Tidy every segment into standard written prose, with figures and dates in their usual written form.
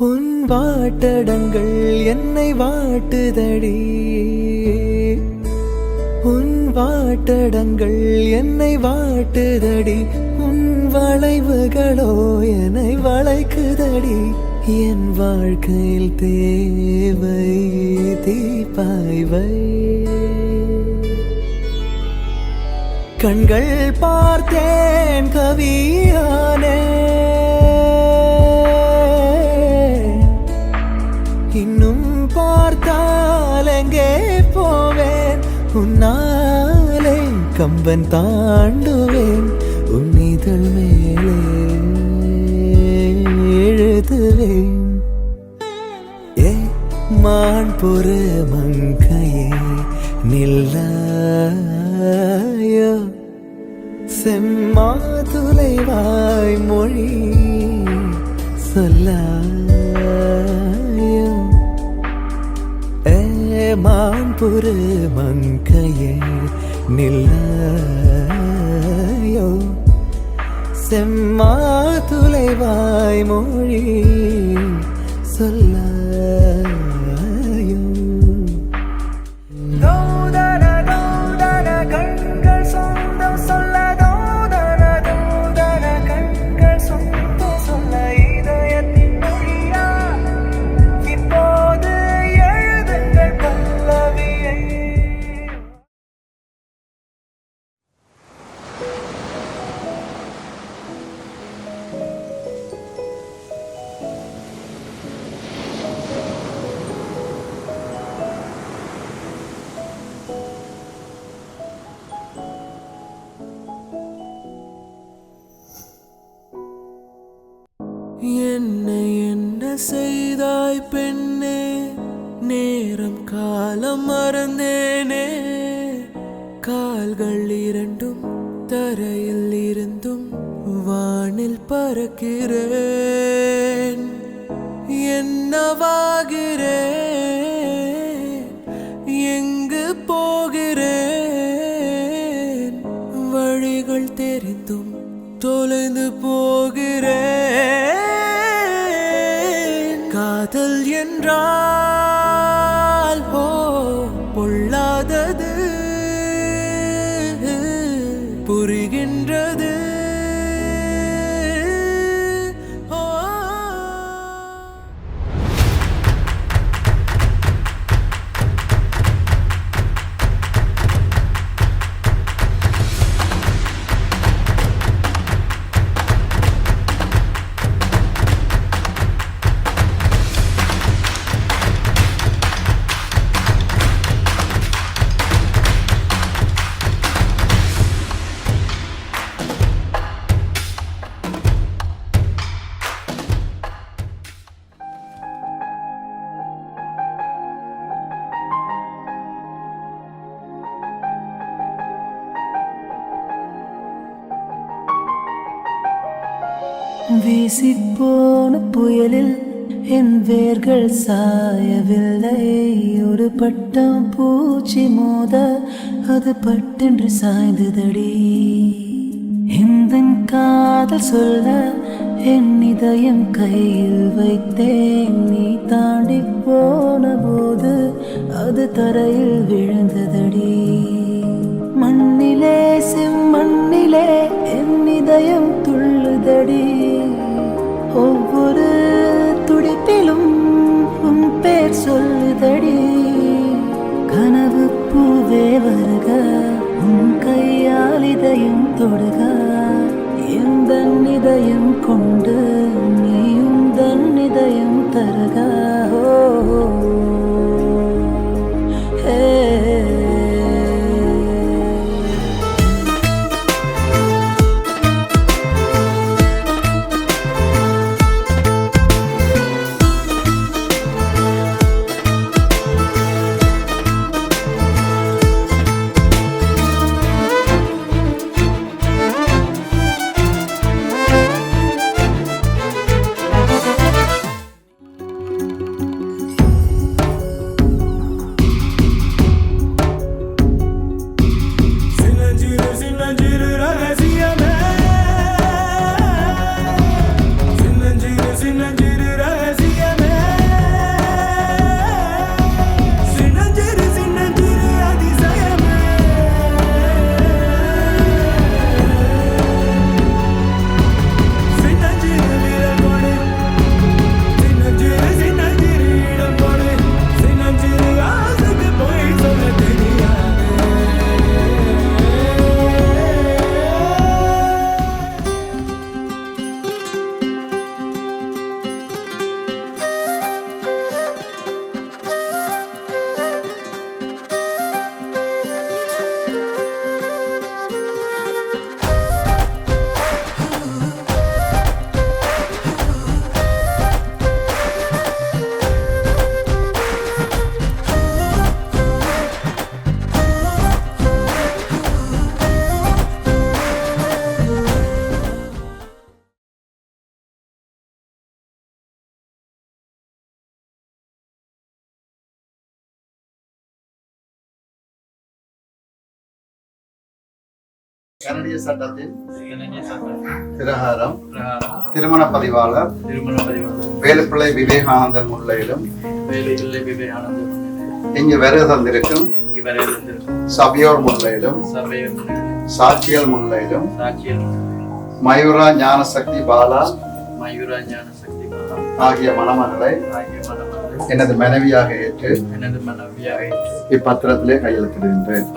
உன் வாட்டடங்கள் என்னை வாட்டுதடி. உன் வாட்டடங்கள் என்னை வாட்டுதடி. உன் வளைவுகளோ என்னை வளைக்குதடி. என் வாழ்க்கையில் தேவை தீபாய்வை. கண்கள் பார்த்தேன் கவியானே. இன்னும் பார்த்தால் எங்கே போவேன். உன்னாலே கம்பன் தாண்டுவேன். உன் இதழ் மேலே எழுதுவேன். ஏ மான் பொறு மங்கையே நில்லாயோ. செம்மாதுளைவாய் மொழி சொல்லாயோ. மான் பொறு மங்கையே நில்லாயோ. செம்மாதுளைவாய் மொழி சொல்லாயோ. கண்கள் சொந்தம் சொல்ல தோதன தோதன. கண்கள் சொந்தம் சொல்ல இதயத்தின் மொழியா. இப்போது எழுதுங்கள் பல்லவியை. என்னை என்ன செய்தாய் பெண்ணே. நேரம் காலம் மறந்தேனே. கால்கள் இரண்டும் தரையில் இருந்தும் வானில் பறக்கிறேன். என்னவாகிறேன், எங்கு போகிறேன். வழிகள் தெரிந்தும் தொலைந்து போகிறேன். காதல் என்றால் பொல்லாதது புரிகின்றது. வீசிப்போன புயலில் என் வேர்கள் சாயவில்லை. ஒரு பட்டம் பூச்சி மோத அது பட்டென்று சாய்ந்ததடி. இந்த காதல் சொல்ல என் இதயம் கையில் வைத்தேன். நீ தாண்டி போன போது அது தரையில் விழுந்ததடி. மண்ணிலே செம்மண்ணிலே என் இதயம் துள்ளுதடி. ஒவ்வொரு துடிப்பிலும் உன் பேர் சொல்லுதடி. கனவு பூவே வருக, உன் கையால் இதயம் தொடுக. எந்த இதயம் கொண்டு நீ உந்தன் இதயம் தருக. கனடிய சட்டத்தின் பிரகாரம் திருமண பதிவாளர் வேலுப்பிள்ளை விவேகானந்தன் முன்னிலையிலும் இங்கு வருகை தந்திருக்கும் சபையோர் முன்னிலையிலும் சாட்சியல் முன்னிலையிலும் மயூரா ஞானசக்தி பாலா ஆகிய மணமகளை எனது மனைவியாக ஏற்று இப்பத்திரத்திலே கையெழுத்திடுகின்றேன்.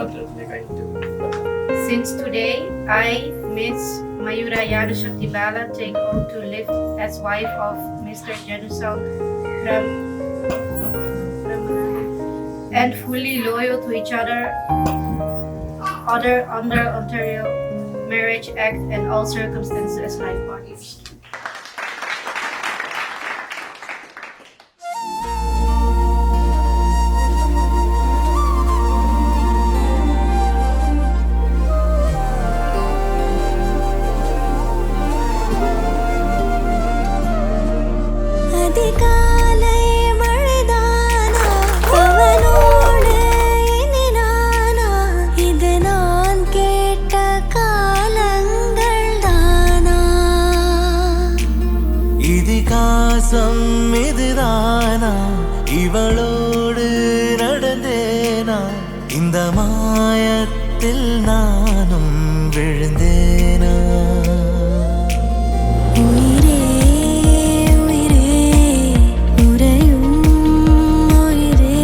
Since today, I, Ms. Mayura Yanashakti Bala, take oath to live as wife of Mr. Janusal and fully loyal to each other under Ontario Marriage Act and all circumstances as life partners. இதுதானா இவளோடு நடந்தேனா இந்த மாயத்தில் நானும் விழுந்தேனா உயிரே உயிரே உறையும் உயிரே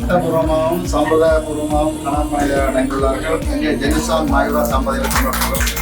சட்டபூர்வமாகவும் சம்பிரதாயபூர்வமாகவும் கணவன் மனைவியாக இணைந்துள்ளார்கள். இங்கே ஜெனிசால் மாயூரா சம்பதிகள்